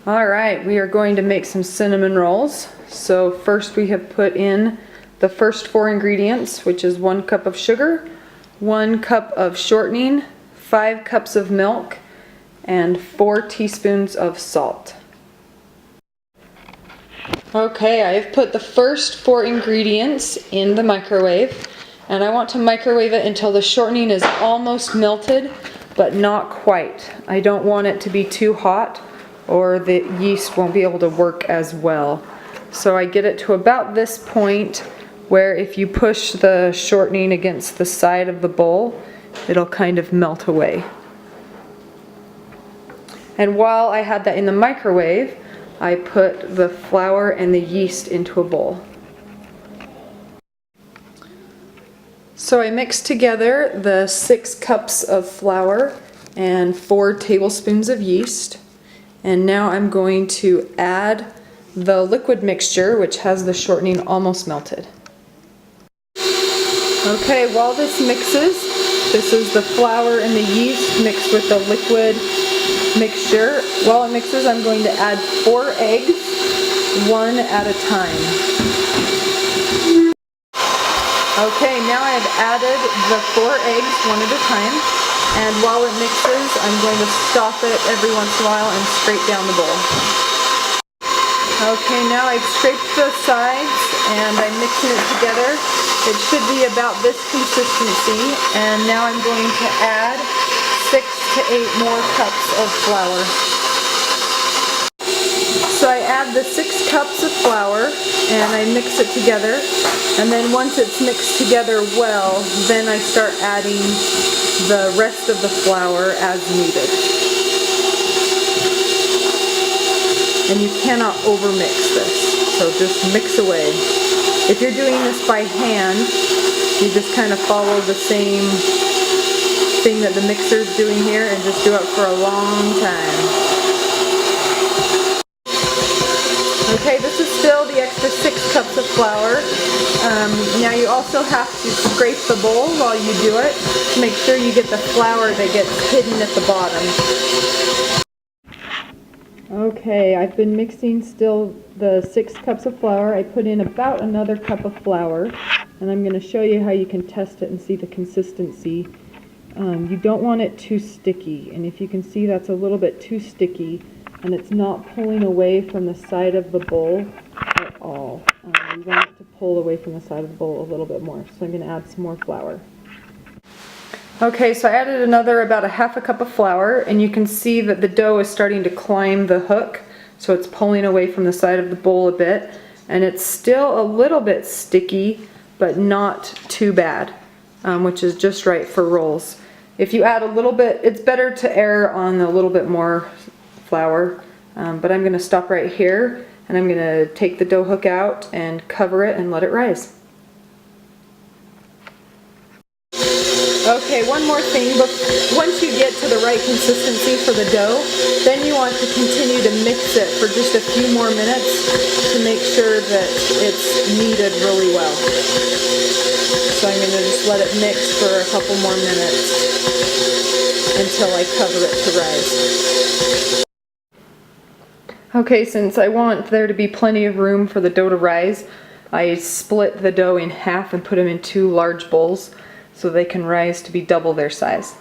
Alright, we are going to make some cinnamon rolls. So first we have put in the first 4 ingredients, which is 1 cup of sugar, 1 cup of shortening, 5 cups of milk, and 4 teaspoons of salt. Okay, I have put the first 4 ingredients in the microwave, and I want to microwave it until the shortening is almost melted, but not quite. I don't want it to be too hot, or the yeast won't be able to work as well. So I get it to about this point where if you push the shortening against the side of the bowl, it'll kind of melt away. And while I had that in the microwave, I put the flour and the yeast into a bowl. So I mixed together the 6 cups of flour and 4 tablespoons of yeast. And now I'm going to add the liquid mixture, which has the shortening almost melted. Okay, while this mixes, this is the flour and the yeast mixed with the liquid mixture. While it mixes, I'm going to add 4 eggs, 1 at a time. Okay, now I've added the 4 eggs, 1 at a time. And while it mixes, I'm going to stop it every once in a while and scrape down the bowl. Okay, now I've scraped the sides and I'm mixing it together. It should be about this consistency. And now I'm going to add 6 to 8 more cups of flour. So I add the 6 cups of flour and I mix it together. And then once it's mixed together well, then I start adding the rest of the flour as needed. And you cannot overmix this, so just mix away. If you're doing this by hand, you just kind of follow the same thing that the mixer's doing here and just do it for a long time. Okay, this is still the extra 6 cups of flour. Now you also have to scrape the bowl while you do it to make sure you get the flour that gets hidden at the bottom. Okay, I've been mixing still the 6 cups of flour. I put in about another cup of flour, and I'm going to show you how you can test it and see the consistency. You don't want it too sticky, and if you can see that's a little bit too sticky, and it's not pulling away from the side of the bowl at all. You want it to pull away from the side of the bowl a little bit more. So I'm going to add some more flour. Okay, so I added another about a half a cup of flour, and you can see that the dough is starting to climb the hook, so it's pulling away from the side of the bowl a bit, and it's still a little bit sticky, but not too bad, which is just right for rolls. If you add a little bit, it's better to err on a little bit more flour, but I'm going to stop right here and I'm going to take the dough hook out and cover it and let it rise. Okay, one more thing, but once you get to the right consistency for the dough, then you want to continue to mix it for just a few more minutes to make sure that it's kneaded really well. So I'm going to just let it mix for a couple more minutes until I cover it to rise. Okay, since I want there to be plenty of room for the dough to rise, I split the dough in half and put them in 2 large bowls so they can rise to be double their size.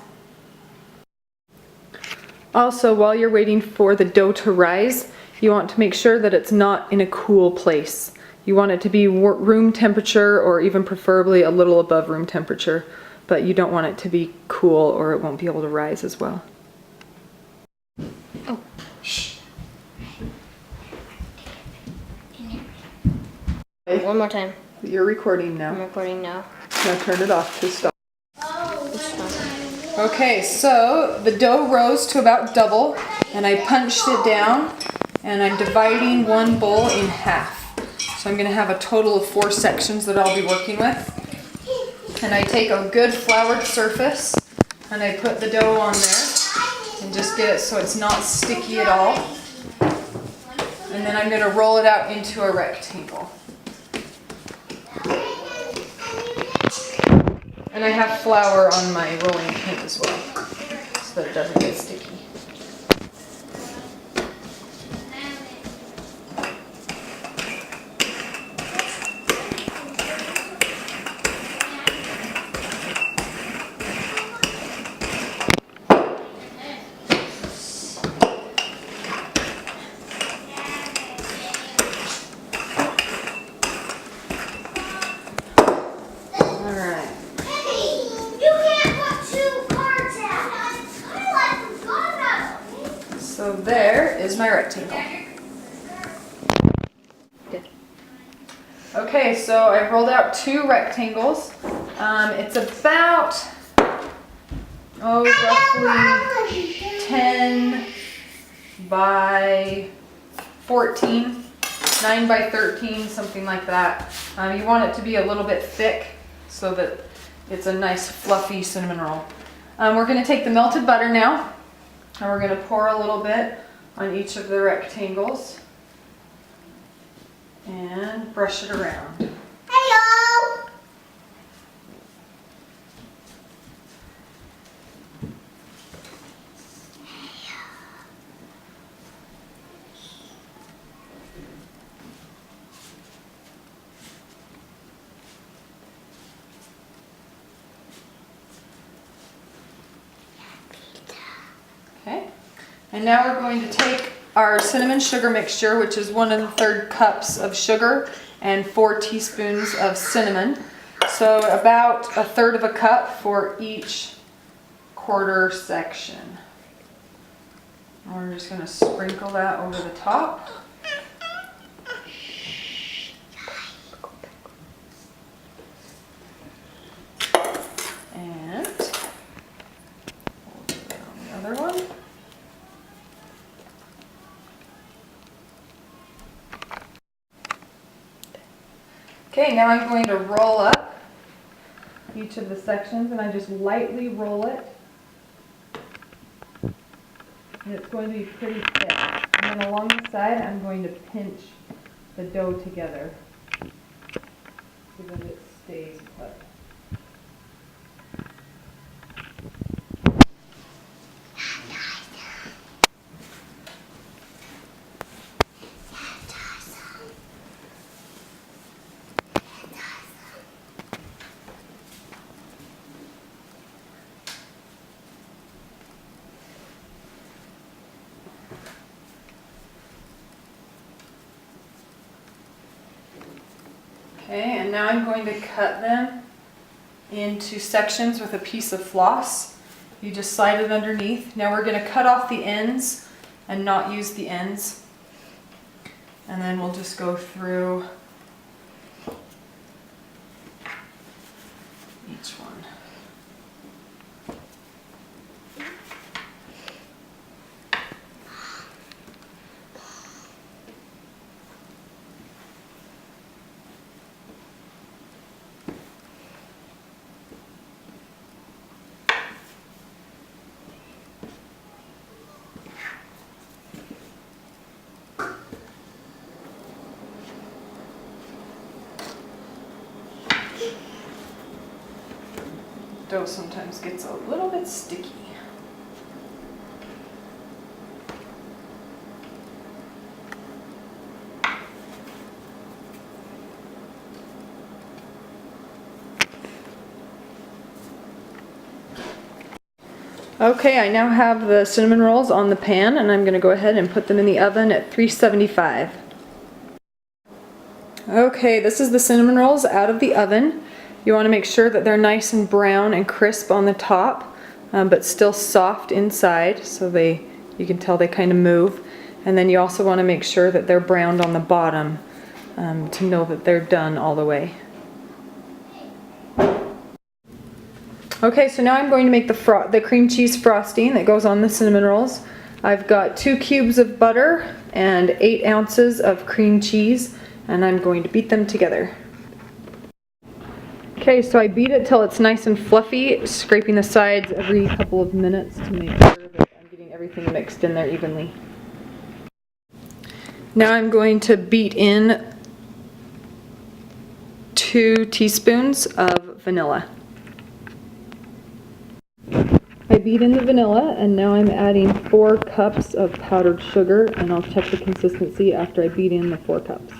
Also, while you're waiting for the dough to rise, you want to make sure that it's not in a cool place. You want it to be room temperature, or even preferably a little above room temperature, but you don't want it to be cool or it won't be able to rise as well. Oh, shh. One more time. You're recording now. I'm recording now. Now turn it off to stop. Okay, so the dough rose to about double, and I punched it down, and I'm dividing one bowl in half. So I'm going to have a total of 4 sections that I'll be working with. And I take a good floured surface, and I put the dough on there, and just get it so it's not sticky at all. And then I'm going to roll it out into a rectangle. And I have flour on my rolling pin as well, so that it doesn't get sticky. So there is my rectangle. Good. Okay, so I've rolled out 2 rectangles. It's about, roughly 10 by 14, 9 by 13, something like that. You want it to be a little bit thick so that it's a nice fluffy cinnamon roll. We're going to take the melted butter now, and we're going to pour a little bit on each of the rectangles and brush it around. Hello. Okay, and now we're going to take our cinnamon sugar mixture, which is 1 1/3 cups of sugar and 4 teaspoons of cinnamon. So about 1/3 cup for each quarter section. And we're just going to sprinkle that over the top. And we'll do it on the other one. Okay, now I'm going to roll up each of the sections, and I just lightly roll it. And it's going to be pretty thick. And then along the side, I'm going to pinch the dough together so that it stays put. Okay, and now I'm going to cut them into sections with a piece of floss. You just slide it underneath. Now we're going to cut off the ends and not use the ends. And then we'll just go through each one. Dough sometimes gets a little bit sticky. Okay, I now have the cinnamon rolls on the pan, and I'm going to go ahead and put them in the oven at 375. Okay, this is the cinnamon rolls out of the oven. You want to make sure that they're nice and brown and crisp on the top, but still soft inside, so you can tell they kind of move. And then you also want to make sure that they're browned on the bottom to know that they're done all the way. Okay, so now I'm going to make the cream cheese frosting that goes on the cinnamon rolls. I've got 2 cubes of butter and 8 ounces of cream cheese, and I'm going to beat them together. Okay, so I beat it till it's nice and fluffy, scraping the sides every couple of minutes to make sure that I'm getting everything mixed in there evenly. Now I'm going to beat in 2 teaspoons of vanilla. I beat in the vanilla, and now I'm adding 4 cups of powdered sugar, and I'll check the consistency after I beat in the 4 cups.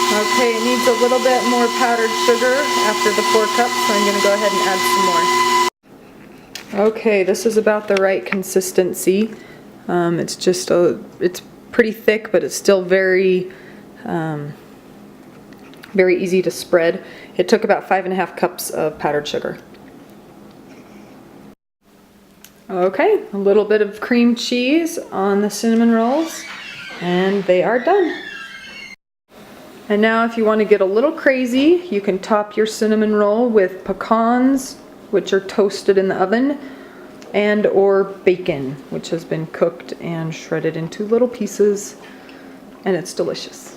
Okay, it needs a little bit more powdered sugar after the 4 cups, so I'm going to go ahead and add some more. Okay, this is about the right consistency. It's pretty thick, but it's still very easy to spread. It took about 5½ cups of powdered sugar. Okay, a little bit of cream cheese on the cinnamon rolls, and they are done. And now if you want to get a little crazy, you can top your cinnamon roll with pecans, which are toasted in the oven, and or bacon, which has been cooked and shredded into little pieces, and it's delicious.